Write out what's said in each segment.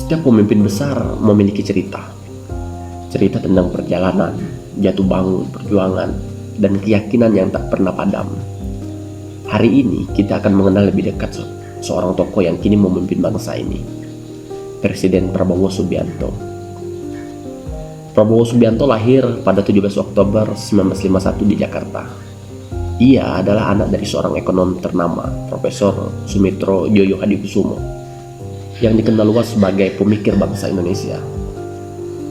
Setiap pemimpin besar memiliki cerita. Cerita tentang perjalanan, jatuh bangun, perjuangan, dan keyakinan yang tak pernah padam. Hari ini kita akan mengenal lebih dekat seorang tokoh yang kini memimpin bangsa ini, Presiden Prabowo Subianto. Prabowo Subianto lahir pada 17 Oktober 1951 di Jakarta. Ia adalah anak dari seorang ekonom ternama, Profesor Sumitro Joyo Hadikusumo, yang dikenal luas sebagai pemikir bangsa Indonesia.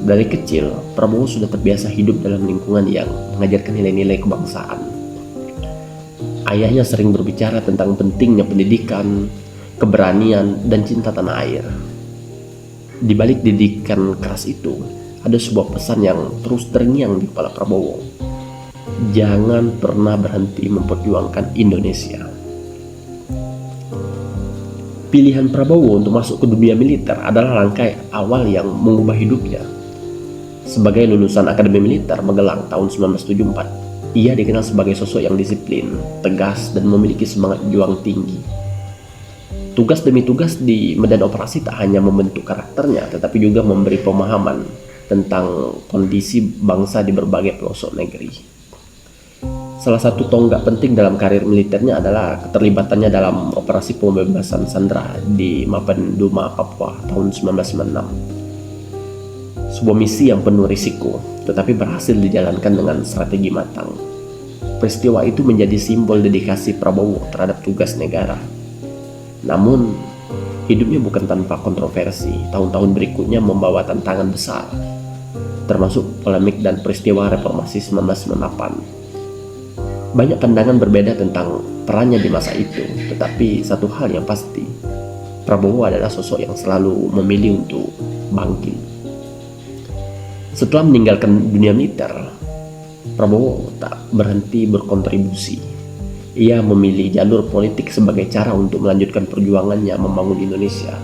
Dari kecil, Prabowo sudah terbiasa hidup dalam lingkungan yang mengajarkan nilai-nilai kebangsaan. Ayahnya sering berbicara tentang pentingnya pendidikan, keberanian, dan cinta tanah air. Di balik didikan keras itu, ada sebuah pesan yang terus terngiang di kepala Prabowo. Jangan pernah berhenti memperjuangkan Indonesia. Pilihan Prabowo untuk masuk ke dunia militer adalah langkah awal yang mengubah hidupnya. Sebagai lulusan Akademi Militer Magelang tahun 1974, ia dikenal sebagai sosok yang disiplin, tegas, dan memiliki semangat juang tinggi. Tugas demi tugas di medan operasi tak hanya membentuk karakternya, tetapi juga memberi pemahaman tentang kondisi bangsa di berbagai pelosok negeri. Salah satu tonggak penting dalam karir militernya adalah keterlibatannya dalam operasi pembebasan sandera di Mapenduma, Papua tahun 1996. Sebuah misi yang penuh risiko, tetapi berhasil dijalankan dengan strategi matang. Peristiwa itu menjadi simbol dedikasi Prabowo terhadap tugas negara. Namun, hidupnya bukan tanpa kontroversi. Tahun-tahun berikutnya membawa tantangan besar, termasuk polemik dan peristiwa reformasi 1998. Banyak pandangan berbeda tentang perannya di masa itu, tetapi satu hal yang pasti, Prabowo adalah sosok yang selalu memilih untuk bangkit. Setelah meninggalkan dunia militer, Prabowo tak berhenti berkontribusi. Ia memilih jalur politik sebagai cara untuk melanjutkan perjuangannya membangun Indonesia.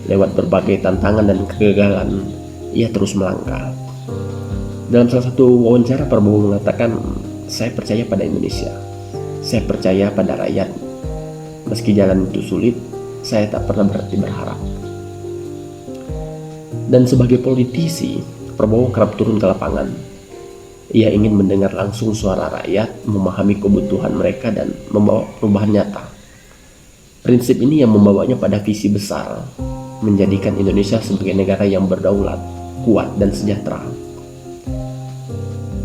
Lewat berbagai tantangan dan kegagalan, ia terus melangkah. Dalam salah satu wawancara, Prabowo mengatakan, "Saya percaya pada Indonesia. Saya percaya pada rakyat. Meski jalan itu sulit, saya tak pernah berhenti berharap." Dan sebagai politisi, Prabowo kerap turun ke lapangan. Ia ingin mendengar langsung suara rakyat, memahami kebutuhan mereka, dan membawa perubahan nyata. Prinsip ini yang membawanya pada visi besar, menjadikan Indonesia sebagai negara yang berdaulat, kuat, dan sejahtera.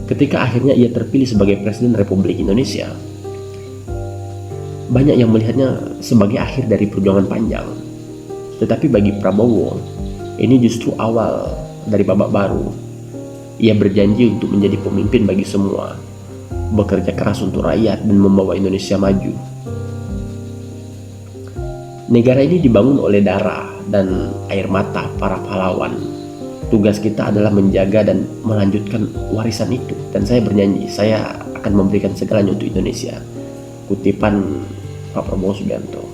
Ketika akhirnya ia terpilih sebagai Presiden Republik Indonesia, banyak yang melihatnya sebagai akhir dari perjuangan panjang. Tetapi bagi Prabowo, ini justru awal dari babak baru. Ia berjanji untuk menjadi pemimpin bagi semua, bekerja keras untuk rakyat, dan membawa Indonesia maju. Negara ini dibangun oleh darah dan air mata para pahlawan. Tugas kita adalah menjaga dan melanjutkan warisan itu. Dan saya berjanji, saya akan memberikan segalanya untuk Indonesia. Kutipan Pak Prabowo Subianto.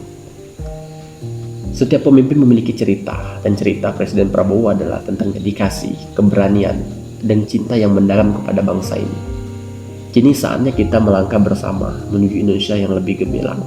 Setiap pemimpin memiliki cerita, dan cerita Presiden Prabowo adalah tentang dedikasi, keberanian, dan cinta yang mendalam kepada bangsa ini. Kini saatnya kita melangkah bersama menuju Indonesia yang lebih gemilang.